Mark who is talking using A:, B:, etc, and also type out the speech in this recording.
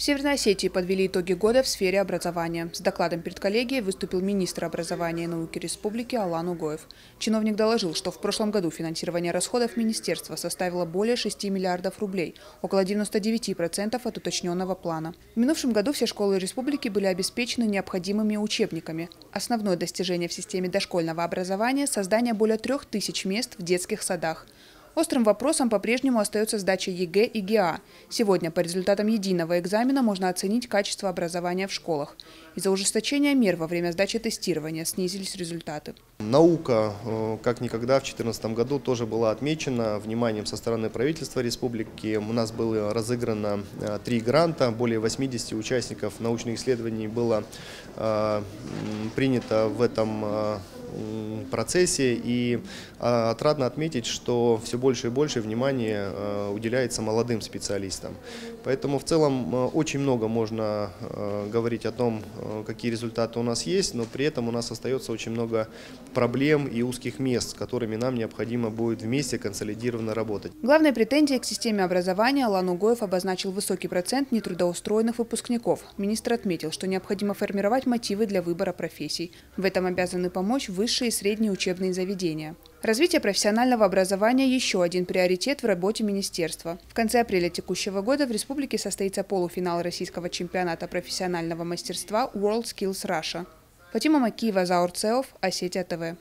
A: Северной Осетии подвели итоги года в сфере образования. С докладом перед коллегией выступил министр образования и науки республики Алан Угоев. Чиновник доложил, что в прошлом году финансирование расходов министерства составило более 6 миллиардов рублей, около 99% от уточненного плана. В минувшем году все школы республики были обеспечены необходимыми учебниками. Основное достижение в системе дошкольного образования – создание более 3000 мест в детских садах. Острым вопросом по-прежнему остается сдача ЕГЭ и ГИА. Сегодня по результатам единого экзамена можно оценить качество образования в школах. Из-за ужесточения мер во время сдачи тестирования снизились результаты.
B: Наука, как никогда, в 2014 году тоже была отмечена вниманием со стороны правительства республики. У нас было разыграно 3 гранта, более 80 участников научных исследований было принято в этом процессе, и отрадно отметить, что все больше и больше внимания уделяется молодым специалистам. Поэтому в целом очень много можно говорить о том, какие результаты у нас есть, но при этом у нас остается очень много проблем и узких мест, с которыми нам необходимо будет вместе консолидированно работать.
A: Главной претензией к системе образования Алан Угоев обозначил высокий процент нетрудоустроенных выпускников. Министр отметил, что необходимо формировать мотивы для выбора профессий. В этом обязаны помочь высшие и средние учебные заведения. Развитие профессионального образования – еще один приоритет в работе министерства. В конце апреля текущего года в республике состоится полуфинал российского чемпионата профессионального мастерства World Skills Russia. Фатима Макиева, Заур Цеов, Осетия ТВ.